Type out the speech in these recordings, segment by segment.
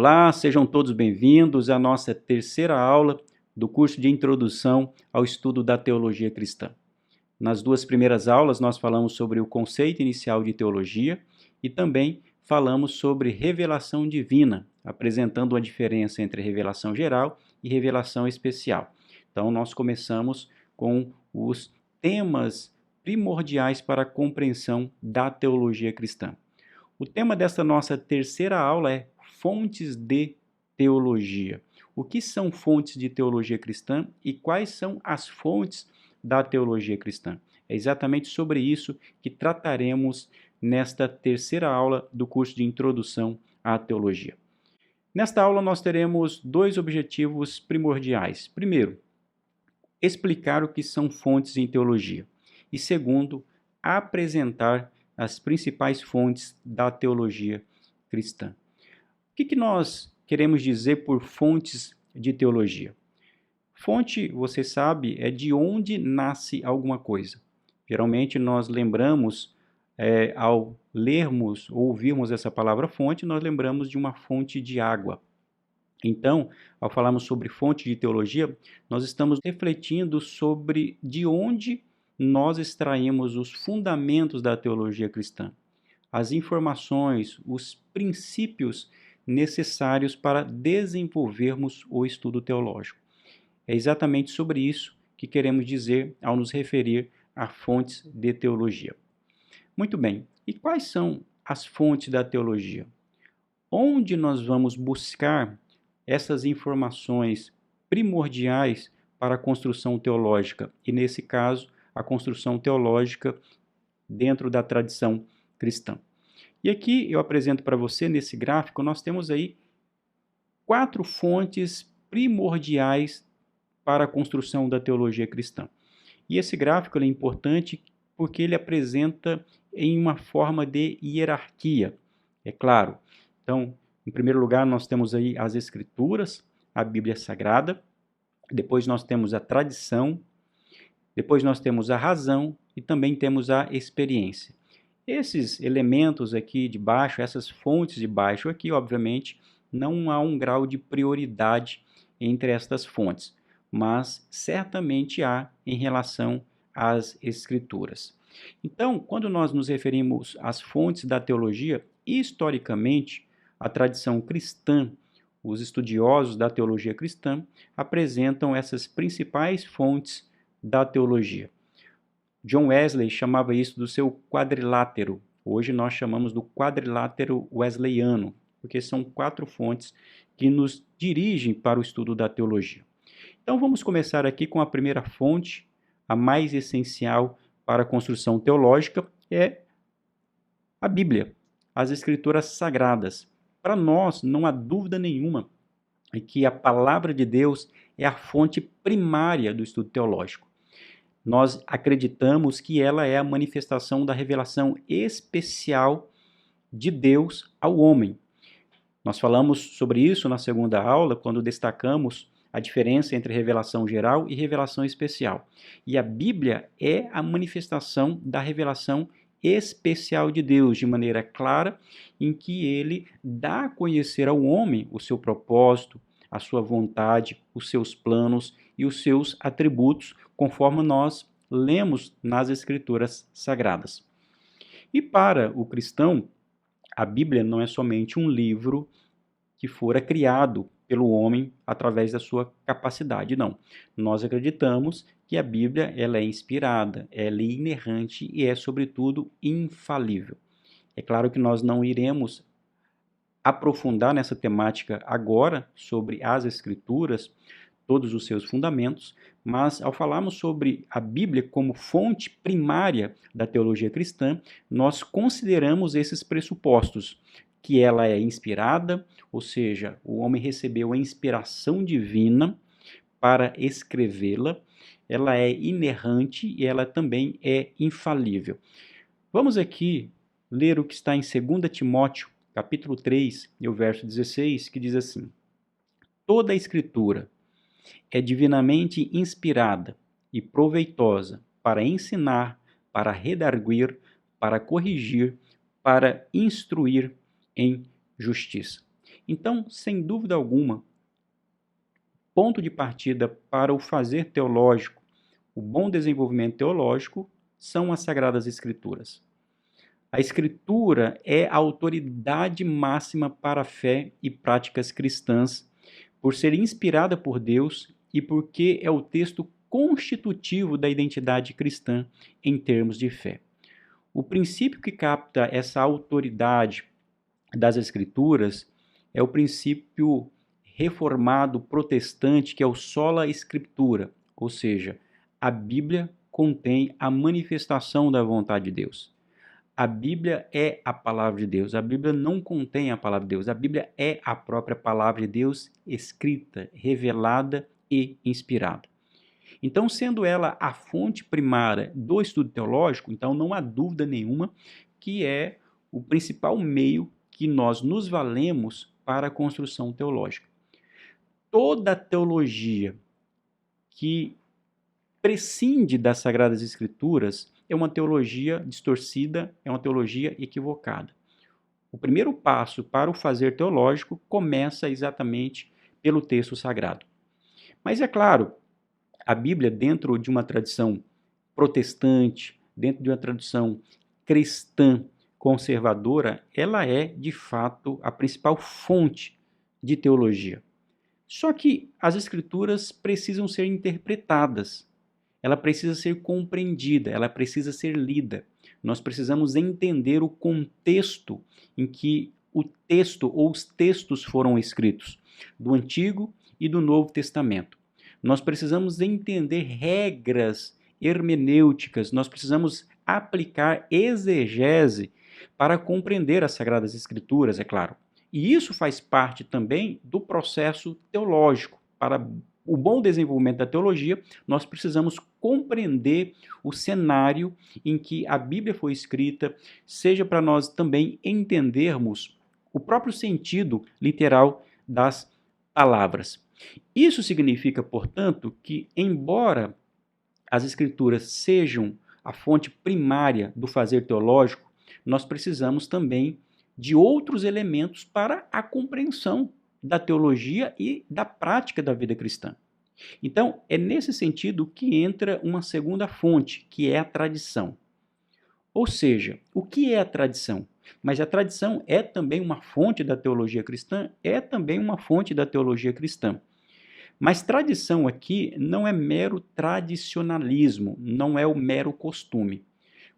Olá, sejam todos bem-vindos à nossa terceira aula do curso de Introdução ao Estudo da Teologia Cristã. Nas duas primeiras aulas, nós falamos sobre o conceito inicial de teologia e também falamos sobre revelação divina, apresentando a diferença entre revelação geral e revelação especial. Então, nós começamos com os temas primordiais para a compreensão da teologia cristã. O tema desta nossa terceira aula é fontes de teologia. O que são fontes de teologia cristã e quais são as fontes da teologia cristã? É exatamente sobre isso que trataremos nesta terceira aula do curso de Introdução à Teologia. Nesta aula nós teremos dois objetivos primordiais. Primeiro, explicar o que são fontes em teologia. E segundo, apresentar as principais fontes da teologia cristã. O que nós queremos dizer por fontes de teologia? Fonte, você sabe, é de onde nasce alguma coisa. Geralmente nós lembramos, ao lermos ou ouvirmos essa palavra fonte, nós lembramos de uma fonte de água. Então, ao falarmos sobre fonte de teologia, nós estamos refletindo sobre de onde nós extraímos os fundamentos da teologia cristã, as informações, os princípios necessários para desenvolvermos o estudo teológico. É exatamente sobre isso que queremos dizer ao nos referir a fontes de teologia. Muito bem, e quais são as fontes da teologia? Onde nós vamos buscar essas informações primordiais para a construção teológica? E nesse caso, a construção teológica dentro da tradição cristã. E aqui eu apresento para você, nesse gráfico, nós temos aí 4 fontes primordiais para a construção da teologia cristã. E esse gráfico é importante porque ele apresenta em uma forma de hierarquia, é claro. Então, em primeiro lugar, nós temos aí as Escrituras, a Bíblia Sagrada, depois nós temos a tradição, depois nós temos a razão e também temos a experiência. Esses elementos aqui de baixo, essas fontes de baixo aqui, obviamente, não há um grau de prioridade entre estas fontes, mas certamente há em relação às Escrituras. Então, quando nós nos referimos às fontes da teologia, historicamente, a tradição cristã, os estudiosos da teologia cristã, apresentam essas principais fontes da teologia. John Wesley chamava isso do seu quadrilátero. Hoje nós chamamos do quadrilátero wesleyano, porque são 4 fontes que nos dirigem para o estudo da teologia. Então vamos começar aqui com a primeira fonte, a mais essencial para a construção teológica, é a Bíblia, as Escrituras Sagradas. Para nós, não há dúvida nenhuma que a palavra de Deus é a fonte primária do estudo teológico. Nós acreditamos que ela é a manifestação da revelação especial de Deus ao homem. Nós falamos sobre isso na segunda aula, quando destacamos a diferença entre revelação geral e revelação especial. E a Bíblia é a manifestação da revelação especial de Deus, de maneira clara, em que ele dá a conhecer ao homem o seu propósito, a sua vontade, os seus planos e os seus atributos, conforme nós lemos nas Escrituras Sagradas. E para o cristão, a Bíblia não é somente um livro que fora criado pelo homem através da sua capacidade, não. Nós acreditamos que a Bíblia ela é inspirada, ela é inerrante e é, sobretudo, infalível. É claro que nós não iremos aprofundar nessa temática agora sobre as Escrituras, todos os seus fundamentos, mas ao falarmos sobre a Bíblia como fonte primária da teologia cristã, nós consideramos esses pressupostos, que ela é inspirada, ou seja, o homem recebeu a inspiração divina para escrevê-la, ela é inerrante e ela também é infalível. Vamos aqui ler o que está em 2 Timóteo, capítulo 3, e o verso 16, que diz assim: toda a Escritura é divinamente inspirada e proveitosa para ensinar, para redarguir, para corrigir, para instruir em justiça. Então, sem dúvida alguma, ponto de partida para o fazer teológico, o bom desenvolvimento teológico, são as Sagradas Escrituras. A Escritura é a autoridade máxima para a fé e práticas cristãs, por ser inspirada por Deus e porque é o texto constitutivo da identidade cristã em termos de fé. O princípio que capta essa autoridade das Escrituras é o princípio reformado protestante, que é o sola scriptura, ou seja, a Bíblia contém a manifestação da vontade de Deus. A Bíblia é a palavra de Deus. A Bíblia não contém a palavra de Deus. A Bíblia é a própria palavra de Deus escrita, revelada e inspirada. Então, sendo ela a fonte primária do estudo teológico, então não há dúvida nenhuma que é o principal meio que nós nos valemos para a construção teológica. Toda teologia que prescinde das Sagradas Escrituras é uma teologia distorcida, é uma teologia equivocada. O primeiro passo para o fazer teológico começa exatamente pelo texto sagrado. Mas é claro, a Bíblia, dentro de uma tradição protestante, dentro de uma tradição cristã conservadora, ela é, de fato, a principal fonte de teologia. Só que as Escrituras precisam ser interpretadas. Ela precisa ser compreendida, ela precisa ser lida. Nós precisamos entender o contexto em que o texto ou os textos foram escritos, do Antigo e do Novo Testamento. Nós precisamos entender regras hermenêuticas, nós precisamos aplicar exegese para compreender as Sagradas Escrituras, é claro. E isso faz parte também do processo teológico. Para o bom desenvolvimento da teologia, nós precisamos compreender o cenário em que a Bíblia foi escrita, seja para nós também entendermos o próprio sentido literal das palavras. Isso significa, portanto, que, embora as Escrituras sejam a fonte primária do fazer teológico, nós precisamos também de outros elementos para a compreensão da teologia e da prática da vida cristã. Então, é nesse sentido que entra uma segunda fonte, que é a tradição. Ou seja, o que é a tradição? Mas a tradição é também uma fonte da teologia cristã, é também uma fonte da teologia cristã. Mas tradição aqui não é mero tradicionalismo, não é o mero costume.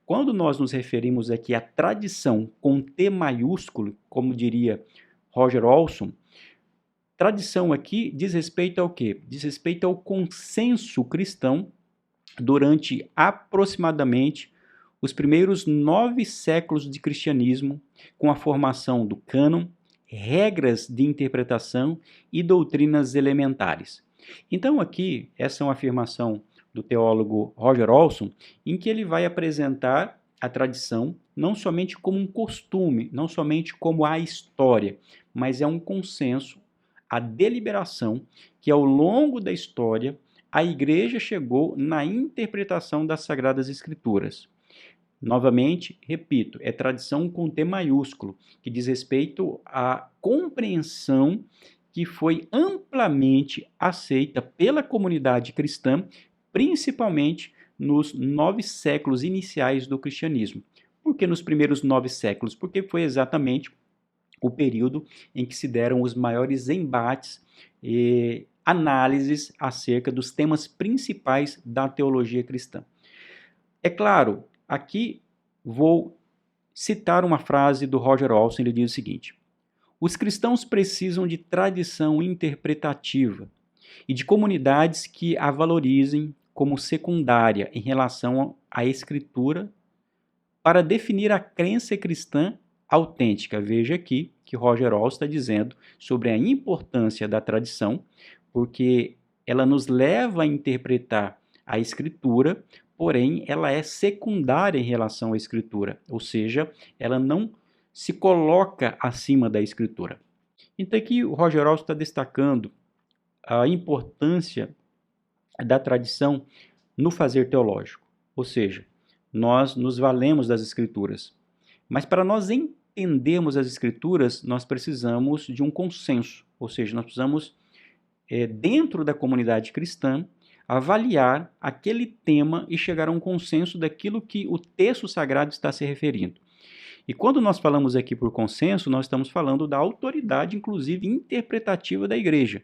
Quando nós nos referimos aqui à tradição com T maiúsculo, como diria Roger Olson, tradição aqui diz respeito ao quê? Diz respeito ao consenso cristão durante aproximadamente os primeiros 9 séculos de cristianismo, com a formação do cânon, regras de interpretação e doutrinas elementares. Então aqui, essa é uma afirmação do teólogo Roger Olson, em que ele vai apresentar a tradição não somente como um costume, não somente como a história, mas é um consenso, a deliberação que ao longo da história a igreja chegou na interpretação das Sagradas Escrituras. Novamente, repito, é tradição com T maiúsculo, que diz respeito à compreensão que foi amplamente aceita pela comunidade cristã, principalmente nos 9 séculos iniciais do cristianismo. Por que nos primeiros 9 séculos? Porque foi exatamente o período em que se deram os maiores embates e análises acerca dos temas principais da teologia cristã. É claro, aqui vou citar uma frase do Roger Olson, ele diz o seguinte: os cristãos precisam de tradição interpretativa e de comunidades que a valorizem como secundária em relação à Escritura para definir a crença cristã autêntica. Veja aqui que Roger Olson está dizendo sobre a importância da tradição, porque ela nos leva a interpretar a Escritura, porém ela é secundária em relação à Escritura, ou seja, ela não se coloca acima da Escritura. Então aqui o Roger Olson está destacando a importância da tradição no fazer teológico, ou seja, nós nos valemos das Escrituras, mas para nós entendermos entendermos as Escrituras, nós precisamos de um consenso, ou seja, nós precisamos, dentro da comunidade cristã, avaliar aquele tema e chegar a um consenso daquilo que o texto sagrado está se referindo. E quando nós falamos aqui por consenso, nós estamos falando da autoridade, inclusive interpretativa da igreja.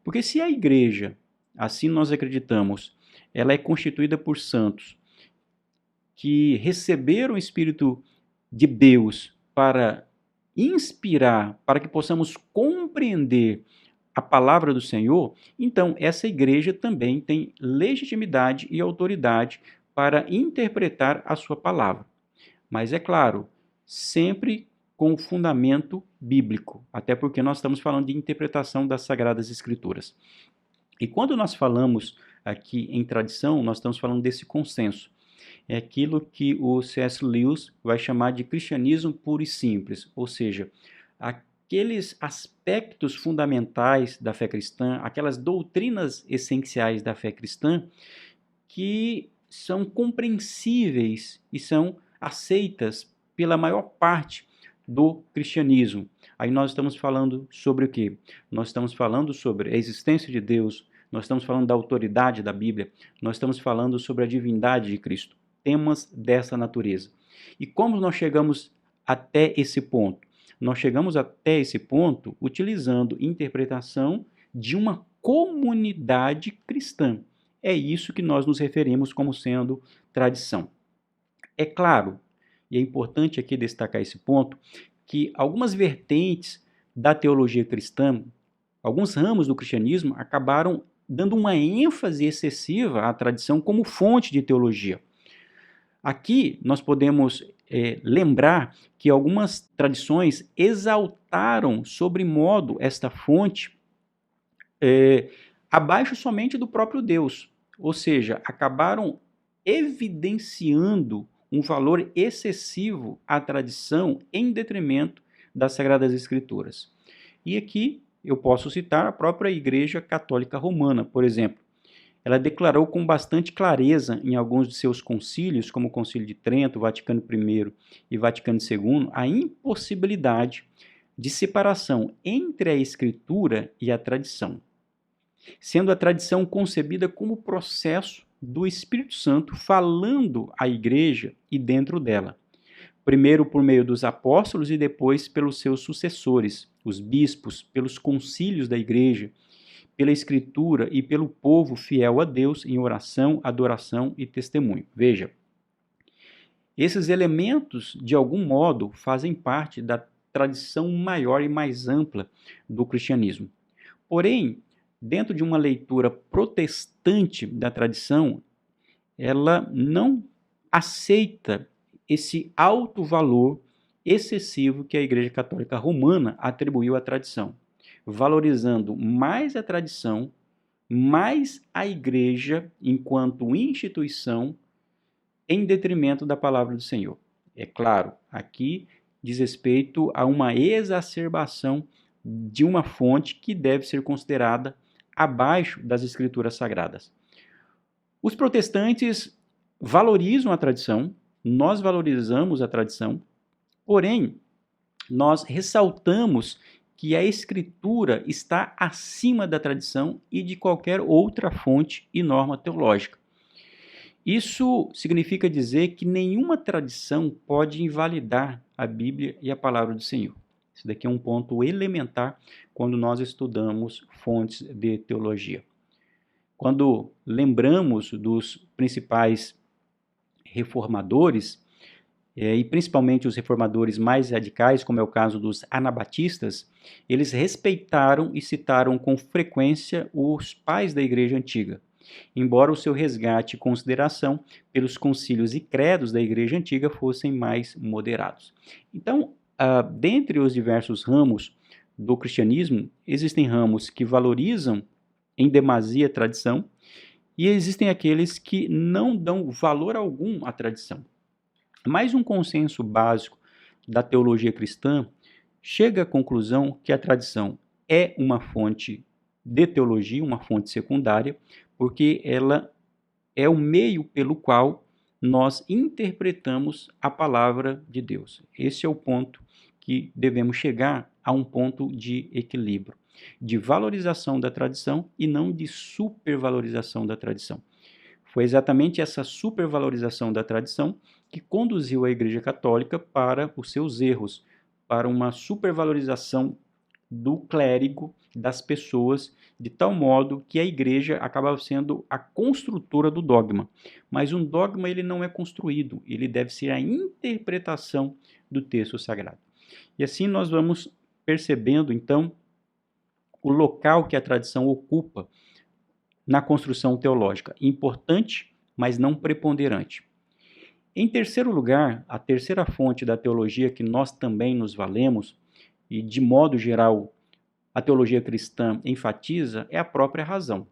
Porque se a igreja, assim nós acreditamos, ela é constituída por santos que receberam o Espírito de Deus para inspirar, para que possamos compreender a palavra do Senhor, então essa igreja também tem legitimidade e autoridade para interpretar a sua palavra. Mas é claro, sempre com o fundamento bíblico, até porque nós estamos falando de interpretação das Sagradas Escrituras. E quando nós falamos aqui em tradição, nós estamos falando desse consenso. É aquilo que o C.S. Lewis vai chamar de cristianismo puro e simples, ou seja, aqueles aspectos fundamentais da fé cristã, aquelas doutrinas essenciais da fé cristã que são compreensíveis e são aceitas pela maior parte do cristianismo. Aí nós estamos falando sobre o quê? Nós estamos falando sobre a existência de Deus, nós estamos falando da autoridade da Bíblia, nós estamos falando sobre a divindade de Cristo. Temas dessa natureza. E como nós chegamos até esse ponto? Nós chegamos até esse ponto utilizando interpretação de uma comunidade cristã. É isso que nós nos referimos como sendo tradição. É claro, e é importante aqui destacar esse ponto, que algumas vertentes da teologia cristã, alguns ramos do cristianismo, acabaram dando uma ênfase excessiva à tradição como fonte de teologia. Aqui nós podemos lembrar que algumas tradições exaltaram sobremodo esta fonte abaixo somente do próprio Deus, ou seja, acabaram evidenciando um valor excessivo à tradição em detrimento das Sagradas Escrituras. E aqui eu posso citar a própria Igreja Católica Romana, por exemplo. Ela declarou com bastante clareza em alguns de seus concílios, como o Concílio de Trento, Vaticano I e Vaticano II, a impossibilidade de separação entre a Escritura e a tradição, sendo a tradição concebida como processo do Espírito Santo falando à Igreja e dentro dela, primeiro por meio dos apóstolos e depois pelos seus sucessores, os bispos, pelos concílios da Igreja, pela Escritura e pelo povo fiel a Deus em oração, adoração e testemunho. Veja, esses elementos, de algum modo, fazem parte da tradição maior e mais ampla do cristianismo. Porém, dentro de uma leitura protestante da tradição, ela não aceita esse alto valor excessivo que a Igreja Católica Romana atribuiu à tradição, valorizando mais a tradição, mais a igreja enquanto instituição, em detrimento da palavra do Senhor. É claro, aqui diz respeito a uma exacerbação de uma fonte que deve ser considerada abaixo das Escrituras Sagradas. Os protestantes valorizam a tradição, nós valorizamos a tradição, porém, nós ressaltamos que a Escritura está acima da tradição e de qualquer outra fonte e norma teológica. Isso significa dizer que nenhuma tradição pode invalidar a Bíblia e a palavra do Senhor. Isso daqui é um ponto elementar quando nós estudamos fontes de teologia. Quando lembramos dos principais reformadores, e principalmente os reformadores mais radicais, como é o caso dos anabatistas, eles respeitaram e citaram com frequência os pais da Igreja Antiga, embora o seu resgate e consideração pelos concílios e credos da Igreja Antiga fossem mais moderados. Então, dentre os diversos ramos do cristianismo, existem ramos que valorizam em demasia a tradição e existem aqueles que não dão valor algum à tradição. Mas um consenso básico da teologia cristã chega à conclusão que a tradição é uma fonte de teologia, uma fonte secundária, porque ela é o meio pelo qual nós interpretamos a palavra de Deus. Esse é o ponto que devemos chegar a um ponto de equilíbrio, de valorização da tradição e não de supervalorização da tradição. Foi exatamente essa supervalorização da tradição que conduziu a Igreja Católica para os seus erros, para uma supervalorização do clérigo, das pessoas, de tal modo que a igreja acabava sendo a construtora do dogma. Mas um dogma ele não é construído, ele deve ser a interpretação do texto sagrado. E assim nós vamos percebendo, então, o local que a tradição ocupa na construção teológica. Importante, mas não preponderante. Em terceiro lugar, a terceira fonte da teologia que nós também nos valemos, e de modo geral a teologia cristã enfatiza, é a própria razão.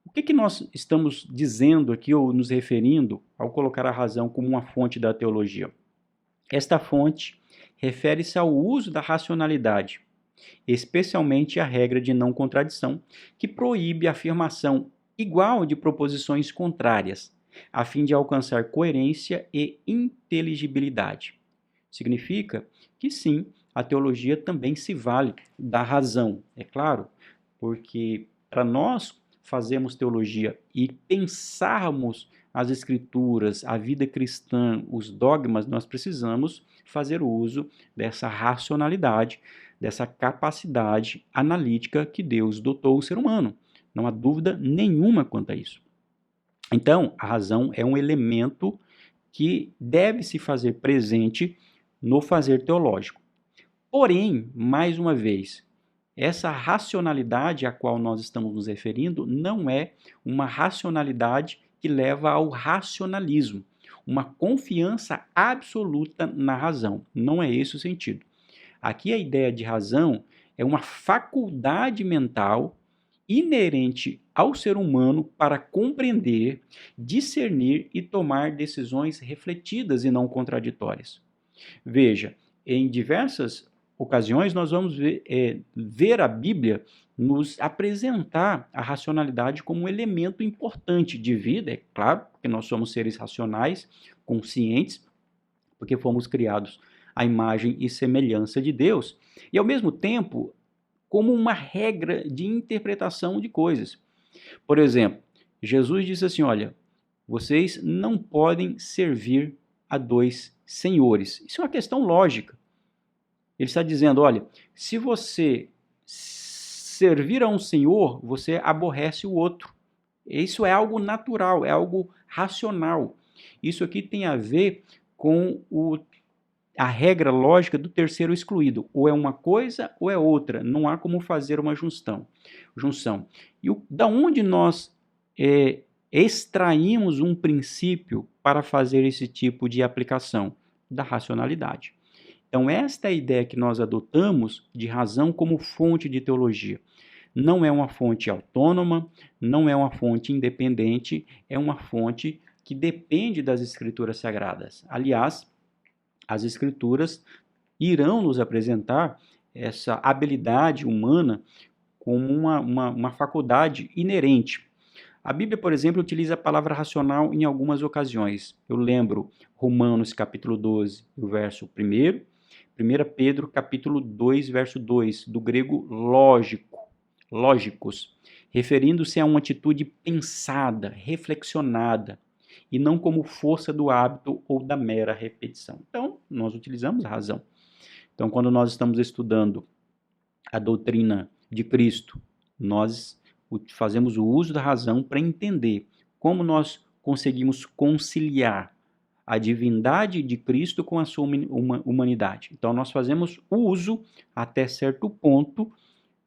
O que nós estamos dizendo aqui, ou nos referindo, ao colocar a razão como uma fonte da teologia? Esta fonte refere-se ao uso da racionalidade, especialmente a regra de não contradição, que proíbe a afirmação igual de proposições contrárias, a fim de alcançar coerência e inteligibilidade. Significa que sim, a teologia também se vale da razão, é claro, porque para nós fazermos teologia e pensarmos as escrituras, a vida cristã, os dogmas, nós precisamos fazer uso dessa racionalidade, dessa capacidade analítica que Deus dotou o ser humano. Não há dúvida nenhuma quanto a isso. Então, a razão é um elemento que deve se fazer presente no fazer teológico. Porém, mais uma vez, essa racionalidade a qual nós estamos nos referindo não é uma racionalidade que leva ao racionalismo, uma confiança absoluta na razão. Não é esse o sentido. Aqui a ideia de razão é uma faculdade mental inerente ao ser humano para compreender, discernir e tomar decisões refletidas e não contraditórias. Veja, em diversas ocasiões nós vamos ver a Bíblia nos apresentar a racionalidade como um elemento importante de vida, é claro, porque nós somos seres racionais, conscientes, porque fomos criados à imagem e semelhança de Deus, e ao mesmo tempo como uma regra de interpretação de coisas. Por exemplo, Jesus disse assim, olha, vocês não podem servir a dois senhores. Isso é uma questão lógica. Ele está dizendo, olha, se você servir a um senhor, você aborrece o outro. Isso é algo natural, é algo racional. Isso aqui tem a ver com a regra lógica do terceiro excluído. Ou é uma coisa ou é outra. Não há como fazer uma junção. E da onde nós extraímos um princípio para fazer esse tipo de aplicação? Da racionalidade. Então, esta é a ideia que nós adotamos de razão como fonte de teologia. Não é uma fonte autônoma, não é uma fonte independente, é uma fonte que depende das Escrituras Sagradas. Aliás, as Escrituras irão nos apresentar essa habilidade humana como uma faculdade inerente. A Bíblia, por exemplo, utiliza a palavra racional em algumas ocasiões. Eu lembro Romanos capítulo 12, o verso 1, 1 Pedro capítulo 2, verso 2, do grego lógicos, referindo-se a uma atitude pensada, reflexionada, e não como força do hábito ou da mera repetição. Então, nós utilizamos a razão. Então, quando nós estamos estudando a doutrina de Cristo, nós fazemos o uso da razão para entender como nós conseguimos conciliar a divindade de Cristo com a sua humanidade. Então, nós fazemos uso, até certo ponto,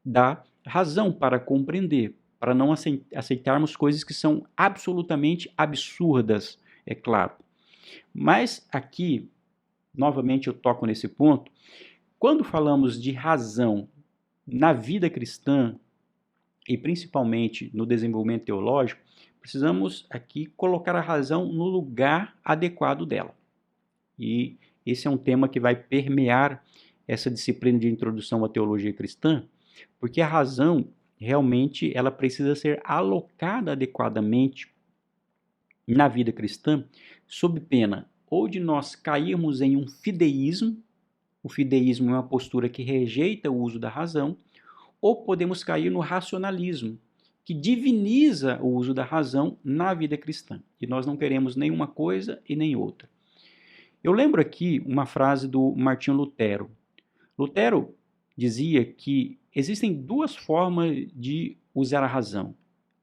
da razão para compreender, para não aceitarmos coisas que são absolutamente absurdas, é claro. Mas aqui, novamente eu toco nesse ponto, quando falamos de razão na vida cristã, e principalmente no desenvolvimento teológico, precisamos aqui colocar a razão no lugar adequado dela. E esse é um tema que vai permear essa disciplina de introdução à teologia cristã, porque a razão realmente ela precisa ser alocada adequadamente na vida cristã, sob pena ou de nós cairmos em um fideísmo, o fideísmo é uma postura que rejeita o uso da razão, ou podemos cair no racionalismo, que diviniza o uso da razão na vida cristã. E nós não queremos nenhuma coisa e nem outra. Eu lembro aqui uma frase do Martinho Lutero. Lutero dizia que existem duas formas de usar a razão.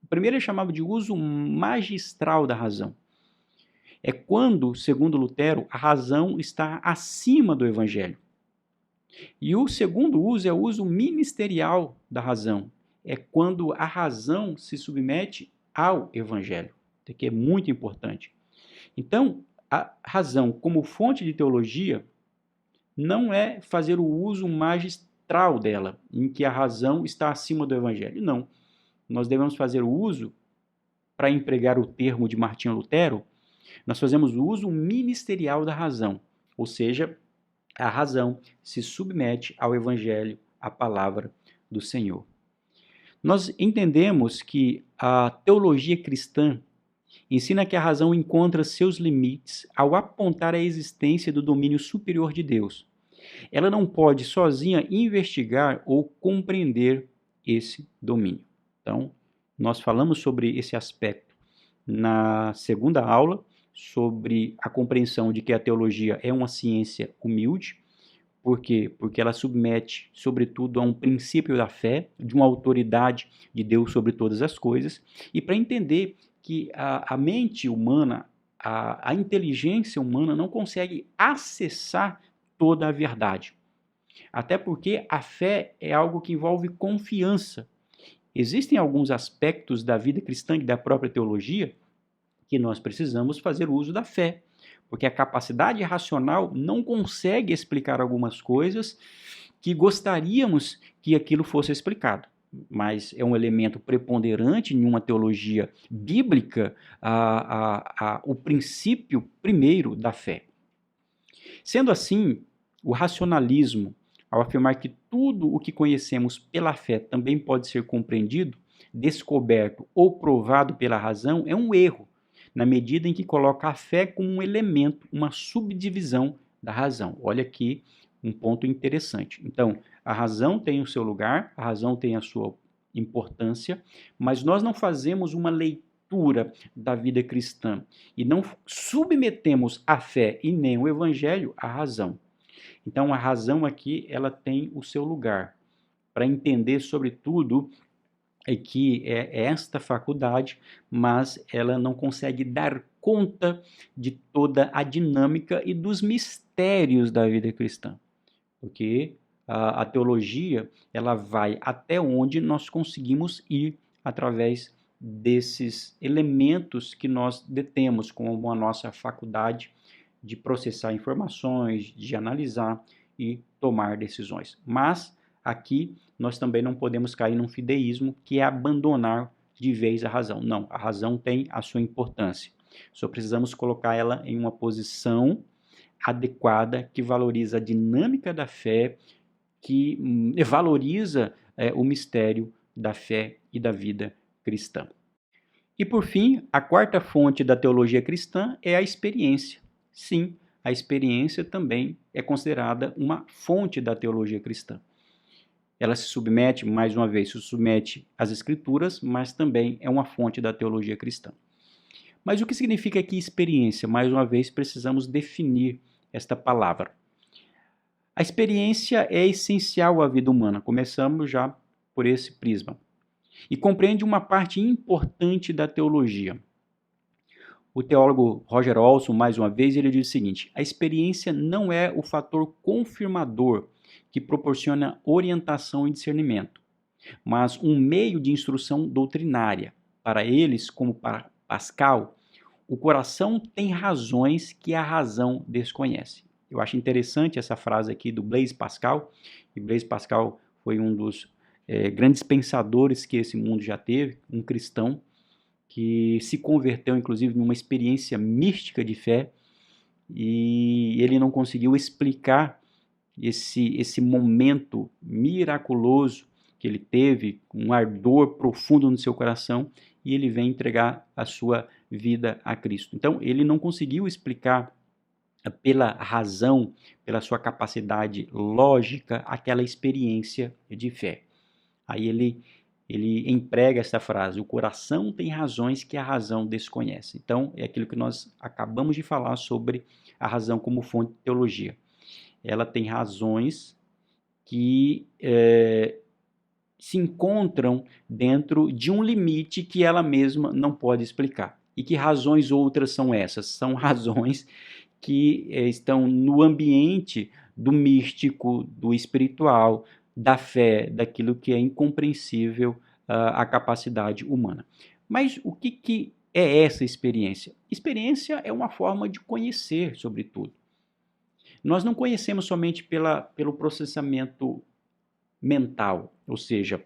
O primeiro ele chamava de uso magistral da razão. É quando, segundo Lutero, a razão está acima do evangelho. E o segundo uso é o uso ministerial da razão. É quando a razão se submete ao evangelho, que é muito importante. Então, a razão como fonte de teologia não é fazer o uso magistral dela, em que a razão está acima do evangelho. Não. Nós devemos fazer o uso, para empregar o termo de Martinho Lutero, nós fazemos o uso ministerial da razão, ou seja, a razão se submete ao evangelho, à palavra do Senhor. Nós entendemos que a teologia cristã ensina que a razão encontra seus limites ao apontar a existência do domínio superior de Deus. Ela não pode sozinha investigar ou compreender esse domínio. Então, nós falamos sobre esse aspecto na segunda aula, sobre a compreensão de que a teologia é uma ciência humilde. Por quê? Porque ela submete, sobretudo, a um princípio da fé, de uma autoridade de Deus sobre todas as coisas, e para entender que a mente humana, a inteligência humana não consegue acessar toda a verdade. Até porque a fé é algo que envolve confiança. Existem alguns aspectos da vida cristã e da própria teologia que nós precisamos fazer uso da fé, porque a capacidade racional não consegue explicar algumas coisas que gostaríamos que aquilo fosse explicado. Mas é um elemento preponderante em uma teologia bíblica, o princípio primeiro da fé. Sendo assim, o racionalismo, ao afirmar que tudo o que conhecemos pela fé também pode ser compreendido, descoberto ou provado pela razão, é um erro, na medida em que coloca a fé como um elemento, uma subdivisão da razão. Olha aqui um ponto interessante. Então, a razão tem o seu lugar, a razão tem a sua importância, mas nós não fazemos uma leitura da vida cristã e não submetemos a fé e nem o evangelho à razão. Então, a razão aqui, ela tem o seu lugar. Para entender, sobretudo, que é esta faculdade, mas ela não consegue dar conta de toda a dinâmica e dos mistérios da vida cristã. Porque a teologia, ela vai até onde nós conseguimos ir através desses elementos que nós detemos como a nossa faculdade de processar informações, de analisar e tomar decisões. Mas aqui nós também não podemos cair num fideísmo, que é abandonar de vez a razão. Não, a razão tem a sua importância. Só precisamos colocar ela em uma posição adequada, que valoriza a dinâmica da fé, que valoriza o mistério da fé e da vida cristã. E por fim, a quarta fonte da teologia cristã é a experiência. Sim, a experiência também é considerada uma fonte da teologia cristã. Ela se submete, mais uma vez, se submete às escrituras, mas também é uma fonte da teologia cristã. Mas o que significa aqui experiência? Mais uma vez, precisamos definir esta palavra. A experiência é essencial à vida humana, começamos já por esse prisma, e compreende uma parte importante da teologia. O teólogo Roger Olson, mais uma vez, ele diz o seguinte: a experiência não é o fator confirmador que proporciona orientação e discernimento, mas um meio de instrução doutrinária. Para eles, como para Pascal, o coração tem razões que a razão desconhece. Eu acho interessante essa frase aqui do Blaise Pascal, e Blaise Pascal foi um dos grandes pensadores que esse mundo já teve, um cristão, que se converteu, inclusive, numa experiência mística de fé, e ele não conseguiu explicar esse momento miraculoso que ele teve, um ardor profundo no seu coração, e ele vem entregar a sua vida a Cristo. Então, ele não conseguiu explicar pela razão, pela sua capacidade lógica, aquela experiência de fé. Aí ele emprega essa frase: o coração tem razões que a razão desconhece. Então, é aquilo que nós acabamos de falar sobre a razão como fonte de teologia. Ela tem razões que se encontram dentro de um limite que ela mesma não pode explicar. E que razões outras são essas? São razões que estão no ambiente do místico, do espiritual, da fé, daquilo que é incompreensível à capacidade humana. Mas o que é essa experiência? Experiência é uma forma de conhecer, sobretudo. Nós não conhecemos somente pelo processamento mental, ou seja,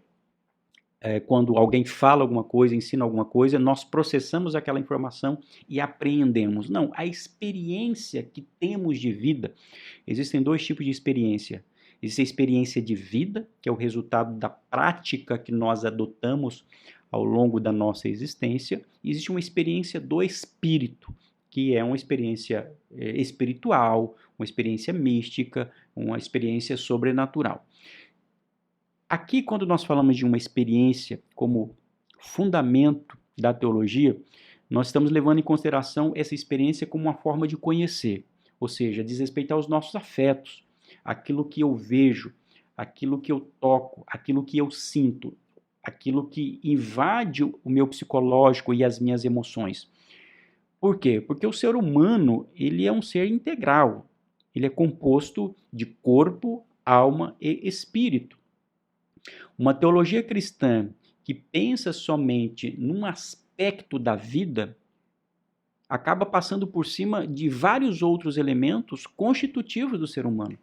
quando alguém fala alguma coisa, ensina alguma coisa, nós processamos aquela informação e apreendemos. Não, a experiência que temos de vida, existem dois tipos de experiência. Existe a experiência de vida, que é o resultado da prática que nós adotamos ao longo da nossa existência. E existe uma experiência do espírito, que é uma experiência espiritual, uma experiência mística, uma experiência sobrenatural. Aqui, quando nós falamos de uma experiência como fundamento da teologia, nós estamos levando em consideração essa experiência como uma forma de conhecer, ou seja, diz respeito aos nossos afetos, aquilo que eu vejo, aquilo que eu toco, aquilo que eu sinto, aquilo que invade o meu psicológico e as minhas emoções. Por quê? Porque o ser humano, ele é um ser integral, ele é composto de corpo, alma e espírito. Uma teologia cristã que pensa somente num aspecto da vida acaba passando por cima de vários outros elementos constitutivos do ser humano.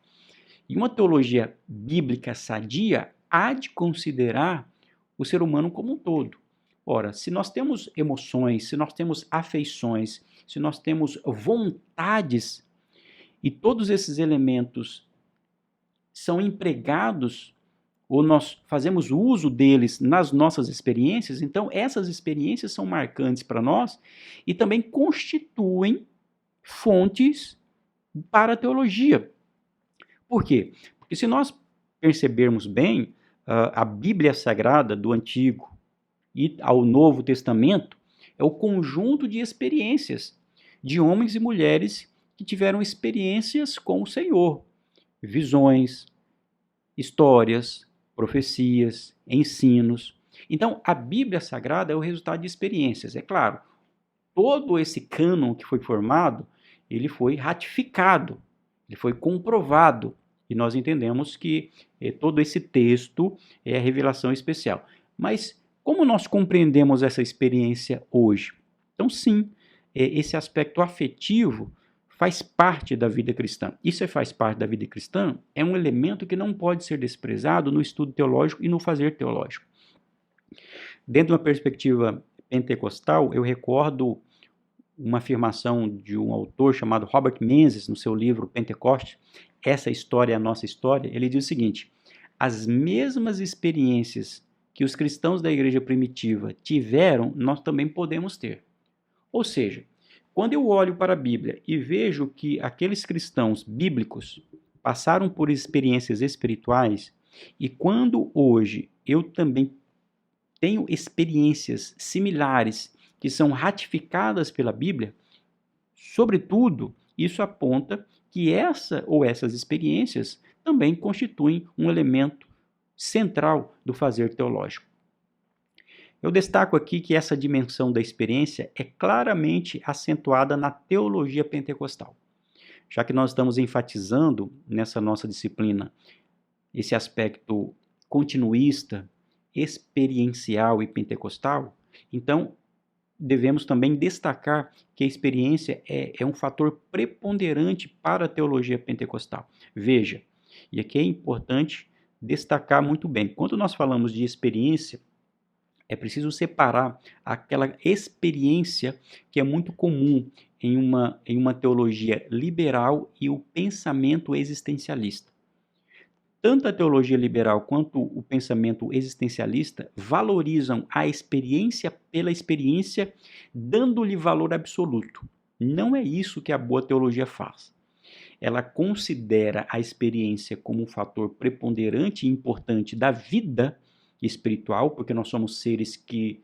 E uma teologia bíblica sadia há de considerar o ser humano como um todo. Ora, se nós temos emoções, se nós temos afeições, se nós temos vontades, e todos esses elementos são empregados ou nós fazemos uso deles nas nossas experiências, então essas experiências são marcantes para nós e também constituem fontes para a teologia. Por quê? Porque se nós percebermos bem, a Bíblia Sagrada do Antigo e ao Novo Testamento é o conjunto de experiências de homens e mulheres que tiveram experiências com o Senhor, visões, histórias, profecias, ensinos. Então, a Bíblia Sagrada é o resultado de experiências. É claro, todo esse cânon que foi formado, ele foi ratificado, ele foi comprovado, e nós entendemos que todo esse texto é a revelação especial. Mas como nós compreendemos essa experiência hoje? Então, sim, esse aspecto afetivo faz parte da vida cristã. Isso faz parte da vida cristã, é um elemento que não pode ser desprezado no estudo teológico e no fazer teológico. Dentro de uma perspectiva pentecostal, eu recordo uma afirmação de um autor chamado Robert Menzies, no seu livro Pentecoste, Essa História é a Nossa História. Ele diz o seguinte: as mesmas experiências que os cristãos da igreja primitiva tiveram, nós também podemos ter. Ou seja, quando eu olho para a Bíblia e vejo que aqueles cristãos bíblicos passaram por experiências espirituais, e quando hoje eu também tenho experiências similares que são ratificadas pela Bíblia, sobretudo, isso aponta que essas experiências também constituem um elemento central do fazer teológico. Eu destaco aqui que essa dimensão da experiência é claramente acentuada na teologia pentecostal. Já que nós estamos enfatizando nessa nossa disciplina esse aspecto continuista, experiencial e pentecostal, então devemos também destacar que a experiência é um fator preponderante para a teologia pentecostal. Veja, e aqui é importante destacar muito bem, quando nós falamos de experiência, é preciso separar aquela experiência que é muito comum em uma teologia liberal e o pensamento existencialista. Tanto a teologia liberal quanto o pensamento existencialista valorizam a experiência pela experiência, dando-lhe valor absoluto. Não é isso que a boa teologia faz. ela considera a experiência como um fator preponderante e importante da vida espiritual, porque nós somos seres que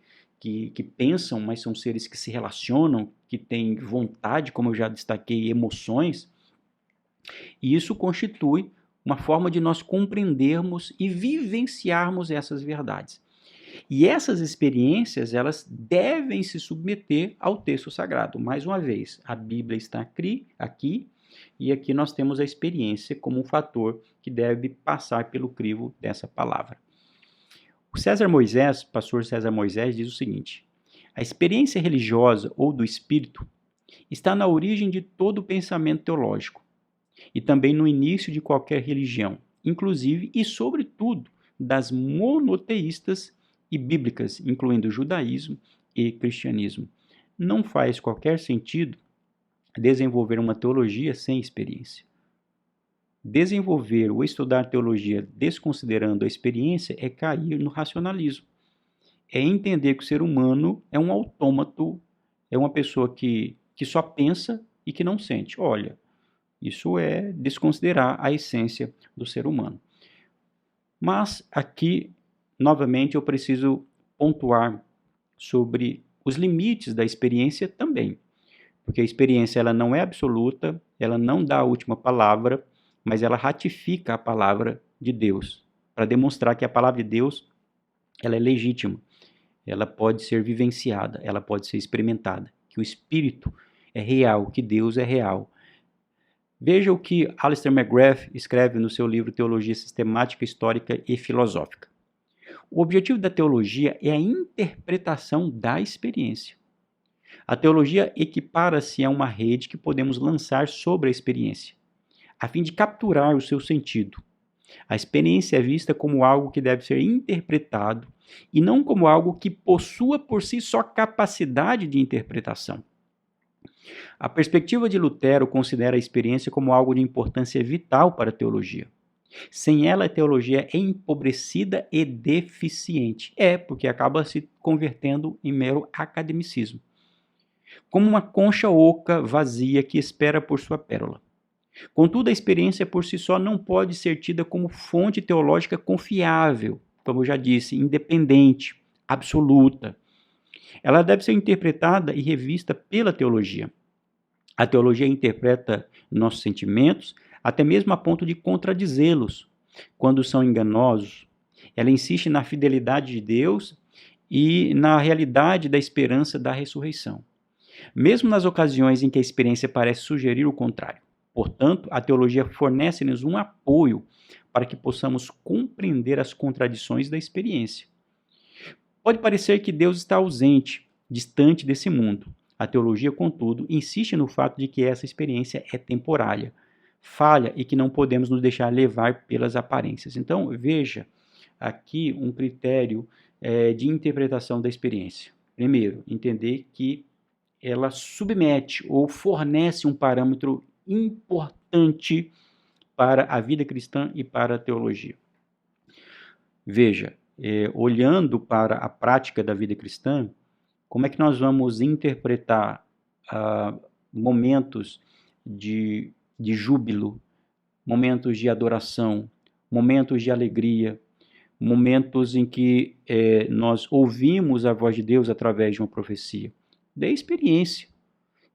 pensam, mas são seres que se relacionam, que têm vontade, como eu já destaquei, emoções, e isso constitui uma forma de nós compreendermos e vivenciarmos essas verdades. E essas experiências, elas devem se submeter ao texto sagrado. Mais uma vez, a Bíblia está aqui, e aqui nós temos a experiência como um fator que deve passar pelo crivo dessa palavra. O pastor César Moisés, diz o seguinte: a experiência religiosa ou do espírito está na origem de todo o pensamento teológico e também no início de qualquer religião, inclusive e sobretudo das monoteístas e bíblicas, incluindo judaísmo e cristianismo. Não faz qualquer sentido desenvolver uma teologia sem experiência. Desenvolver ou estudar teologia desconsiderando a experiência é cair no racionalismo. É entender que o ser humano é um autômato, é uma pessoa que só pensa e que não sente. Olha, isso é desconsiderar a essência do ser humano. Mas aqui, novamente, eu preciso pontuar sobre os limites da experiência também. Porque a experiência ela não é absoluta, ela não dá a última palavra, mas ela ratifica a palavra de Deus, para demonstrar que a palavra de Deus ela é legítima, ela pode ser vivenciada, ela pode ser experimentada, que o Espírito é real, que Deus é real. Veja o que Alistair McGrath escreve no seu livro Teologia Sistemática, Histórica e Filosófica. O objetivo da teologia é a interpretação da experiência. A teologia equipara-se a uma rede que podemos lançar sobre a experiência, a fim de capturar o seu sentido. A experiência é vista como algo que deve ser interpretado e não como algo que possua por si só capacidade de interpretação. A perspectiva de Lutero considera a experiência como algo de importância vital para a teologia. Sem ela, a teologia é empobrecida e deficiente. Porque acaba se convertendo em mero academicismo. Como uma concha oca vazia que espera por sua pérola. Contudo, a experiência por si só não pode ser tida como fonte teológica confiável, como eu já disse, independente, absoluta. Ela deve ser interpretada e revista pela teologia. A teologia interpreta nossos sentimentos, até mesmo a ponto de contradizê-los, quando são enganosos. Ela insiste na fidelidade de Deus e na realidade da esperança da ressurreição, mesmo nas ocasiões em que a experiência parece sugerir o contrário. Portanto, a teologia fornece-nos um apoio para que possamos compreender as contradições da experiência. Pode parecer que Deus está ausente, distante desse mundo. A teologia, contudo, insiste no fato de que essa experiência é temporária, falha e que não podemos nos deixar levar pelas aparências. Então, veja aqui um critério de interpretação da experiência. Primeiro, entender que ela submete ou fornece um parâmetro importante para a vida cristã e para a teologia. Veja, olhando para a prática da vida cristã, como é que nós vamos interpretar momentos de júbilo, momentos de adoração, momentos de alegria, momentos em que nós ouvimos a voz de Deus através de uma profecia? Da experiência.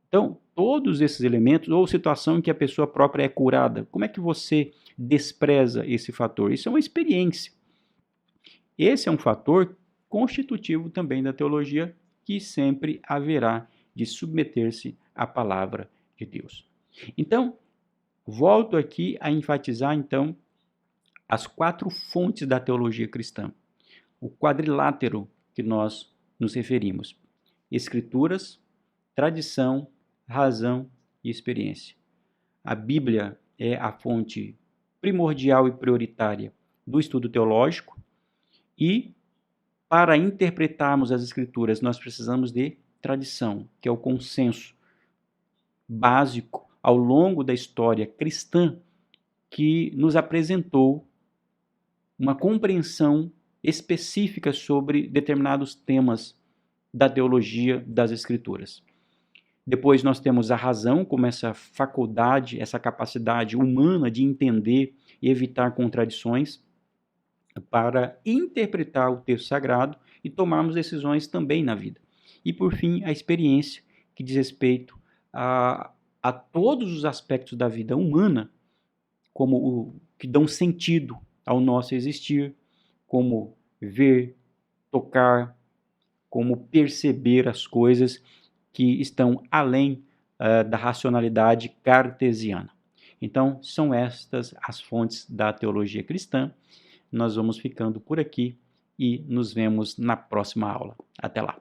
Então, todos esses elementos, ou situação em que a pessoa própria é curada, como é que você despreza esse fator? Isso é uma experiência. Esse é um fator constitutivo também da teologia, que sempre haverá de submeter-se à palavra de Deus. Então, volto aqui a enfatizar, então, as 4 fontes da teologia cristã. O quadrilátero que nós nos referimos: Escrituras, tradição, razão e experiência. A Bíblia é a fonte primordial e prioritária do estudo teológico e, para interpretarmos as Escrituras, nós precisamos de tradição, que é o consenso básico ao longo da história cristã que nos apresentou uma compreensão específica sobre determinados temas da teologia das Escrituras. Depois nós temos a razão como essa faculdade, essa capacidade humana de entender e evitar contradições para interpretar o texto sagrado e tomarmos decisões também na vida. E por fim, a experiência, que diz respeito a todos os aspectos da vida humana, como que dão sentido ao nosso existir, como ver, tocar, como perceber as coisas que estão além da racionalidade cartesiana. Então, são estas as fontes da teologia cristã. Nós vamos ficando por aqui e nos vemos na próxima aula. Até lá!